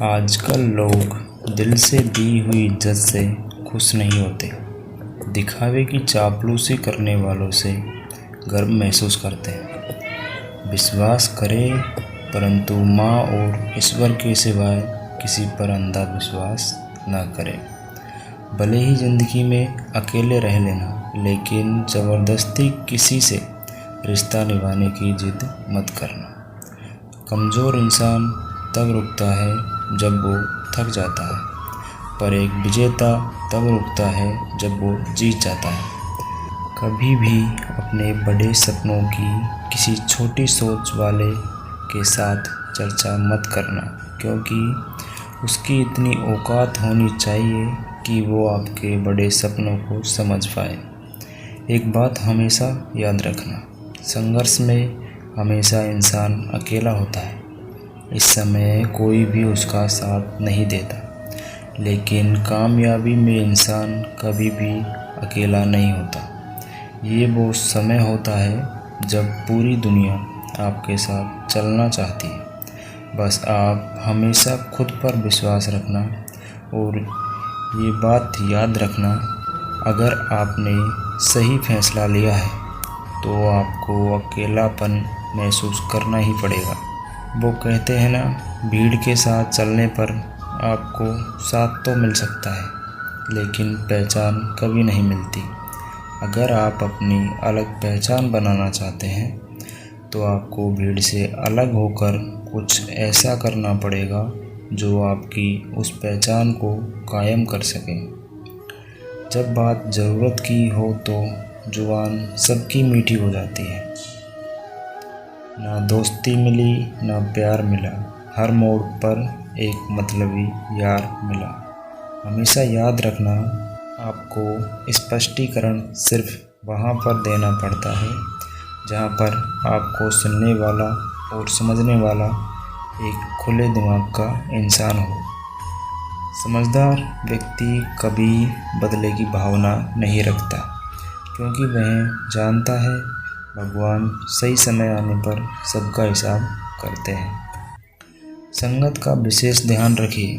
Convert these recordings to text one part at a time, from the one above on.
आजकल लोग दिल से दी हुई इज्जत से खुश नहीं होते। दिखावे की चापलूसी करने वालों से गर्व महसूस करते हैं। विश्वास करें, परंतु माँ और ईश्वर के सिवाय किसी पर अंधा विश्वास न करें। भले ही ज़िंदगी में अकेले रह लेना, लेकिन ज़बरदस्ती किसी से रिश्ता निभाने की जिद मत करना। कमज़ोर इंसान तब रुकता है जब वो थक जाता है, पर एक विजेता तब रुकता है जब वो जीत जाता है। कभी भी अपने बड़े सपनों की किसी छोटी सोच वाले के साथ चर्चा मत करना, क्योंकि उसकी इतनी औकात होनी चाहिए कि वो आपके बड़े सपनों को समझ पाए। एक बात हमेशा याद रखना, संघर्ष में हमेशा इंसान अकेला होता है। इस समय कोई भी उसका साथ नहीं देता, लेकिन कामयाबी में इंसान कभी भी अकेला नहीं होता। ये वो समय होता है जब पूरी दुनिया आपके साथ चलना चाहती है। बस आप हमेशा खुद पर विश्वास रखना और ये बात याद रखना, अगर आपने सही फैसला लिया है तो आपको अकेलापन महसूस करना ही पड़ेगा। वो कहते हैं ना, भीड़ के साथ चलने पर आपको साथ तो मिल सकता है, लेकिन पहचान कभी नहीं मिलती। अगर आप अपनी अलग पहचान बनाना चाहते हैं तो आपको भीड़ से अलग होकर कुछ ऐसा करना पड़ेगा जो आपकी उस पहचान को कायम कर सके। जब बात ज़रूरत की हो तो जुबान सबकी मीठी हो जाती है। ना दोस्ती मिली ना प्यार मिला, हर मोड़ पर एक मतलबी यार मिला। हमेशा याद रखना, आपको स्पष्टीकरण सिर्फ वहाँ पर देना पड़ता है जहाँ पर आपको सुनने वाला और समझने वाला एक खुले दिमाग का इंसान हो। समझदार व्यक्ति कभी बदले की भावना नहीं रखता, क्योंकि वह जानता है भगवान सही समय आने पर सबका हिसाब करते हैं। संगत का विशेष ध्यान रखिए,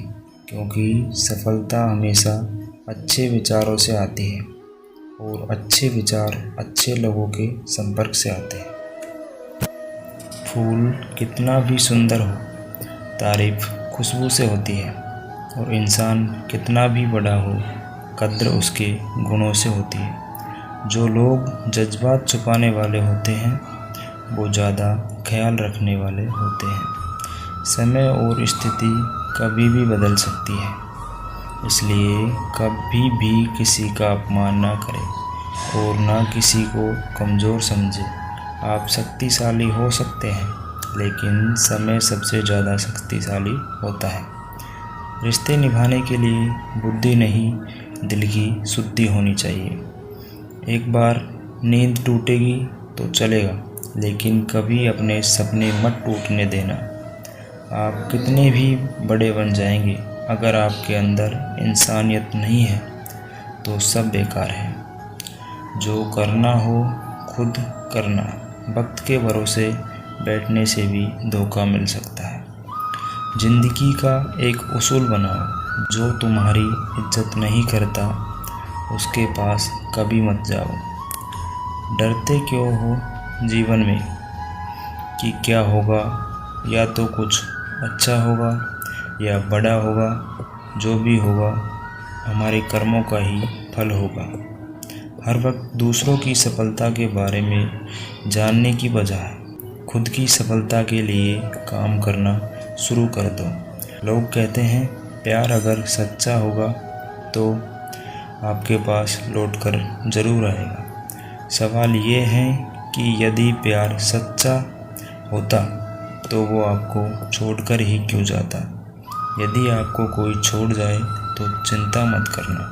क्योंकि सफलता हमेशा अच्छे विचारों से आती है और अच्छे विचार अच्छे लोगों के संपर्क से आते हैं। फूल कितना भी सुंदर हो, तारीफ खुशबू से होती है, और इंसान कितना भी बड़ा हो, कद्र उसके गुणों से होती है। जो लोग जज्बात छुपाने वाले होते हैं वो ज़्यादा ख्याल रखने वाले होते हैं। समय और स्थिति कभी भी बदल सकती है, इसलिए कभी भी किसी का अपमान ना करें और ना किसी को कमज़ोर समझें। आप शक्तिशाली हो सकते हैं, लेकिन समय सबसे ज़्यादा शक्तिशाली होता है। रिश्ते निभाने के लिए बुद्धि नहीं, दिल की शुद्धि होनी चाहिए। एक बार नींद टूटेगी तो चलेगा, लेकिन कभी अपने सपने मत टूटने देना। आप कितने भी बड़े बन जाएंगे, अगर आपके अंदर इंसानियत नहीं है तो सब बेकार है। जो करना हो खुद करना, वक्त के भरोसे बैठने से भी धोखा मिल सकता है। जिंदगी का एक उसूल बनाओ, जो तुम्हारी इज्जत नहीं करता उसके पास कभी मत जाओ। डरते क्यों हो जीवन में कि क्या होगा, या तो कुछ अच्छा होगा या बड़ा होगा। जो भी होगा हमारे कर्मों का ही फल होगा। हर वक्त दूसरों की सफलता के बारे में जानने की बजाय खुद की सफलता के लिए काम करना शुरू कर दो। लोग कहते हैं प्यार अगर सच्चा होगा तो आपके पास लौटकर ज़रूर आएगा। सवाल ये है कि यदि प्यार सच्चा होता तो वो आपको छोड़कर ही क्यों जाता। यदि आपको कोई छोड़ जाए तो चिंता मत करना,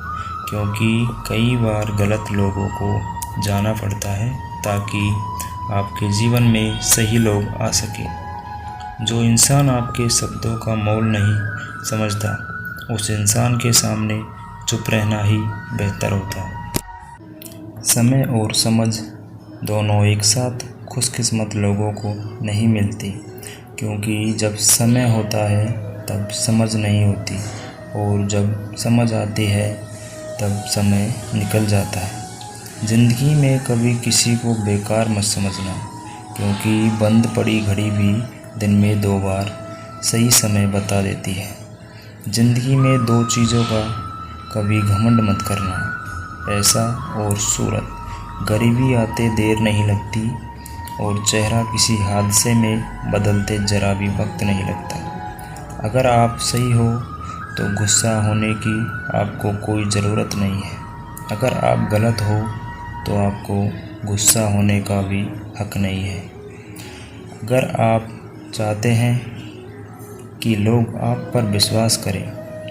क्योंकि कई बार गलत लोगों को जाना पड़ता है ताकि आपके जीवन में सही लोग आ सके। जो इंसान आपके शब्दों का मोल नहीं समझता, उस इंसान के सामने चुप रहना ही बेहतर होता है। समय और समझ दोनों एक साथ खुशकिस्मत लोगों को नहीं मिलती, क्योंकि जब समय होता है तब समझ नहीं होती, और जब समझ आती है तब समय निकल जाता है। ज़िंदगी में कभी किसी को बेकार मत समझना, क्योंकि बंद पड़ी घड़ी भी दिन में 2 बार सही समय बता देती है। ज़िंदगी में 2 चीज़ों का कभी घमंड मत करना, पैसा और सूरत। गरीबी आते देर नहीं लगती, और चेहरा किसी हादसे में बदलते ज़रा भी वक्त नहीं लगता। अगर आप सही हो तो गुस्सा होने की आपको कोई ज़रूरत नहीं है। अगर आप गलत हो तो आपको गुस्सा होने का भी हक नहीं है। अगर आप चाहते हैं कि लोग आप पर विश्वास करें,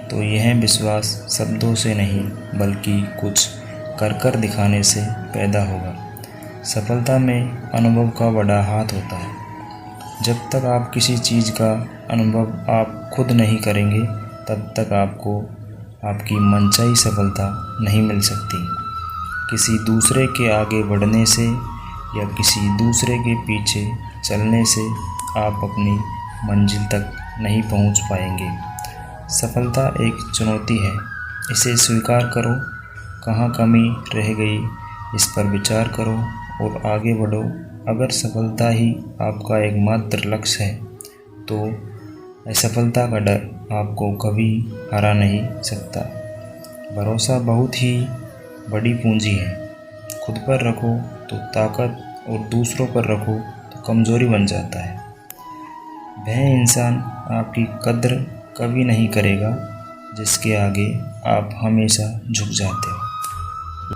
तो यह विश्वास शब्दों से नहीं बल्कि कुछ कर दिखाने से पैदा होगा। सफलता में अनुभव का बड़ा हाथ होता है। जब तक आप किसी चीज़ का अनुभव आप खुद नहीं करेंगे, तब तक आपको आपकी मनचाही सफलता नहीं मिल सकती। किसी दूसरे के आगे बढ़ने से या किसी दूसरे के पीछे चलने से आप अपनी मंजिल तक नहीं पहुंच पाएंगे। सफलता एक चुनौती है, इसे स्वीकार करो। कहाँ कमी रह गई, इस पर विचार करो और आगे बढ़ो। अगर सफलता ही आपका एकमात्र लक्ष्य है, तो असफलता का डर आपको कभी हरा नहीं सकता। भरोसा बहुत ही बड़ी पूंजी है। खुद पर रखो तो ताकत, और दूसरों पर रखो तो कमज़ोरी बन जाता है। वह इंसान आपकी कद्र कभी नहीं करेगा जिसके आगे आप हमेशा झुक जाते हो।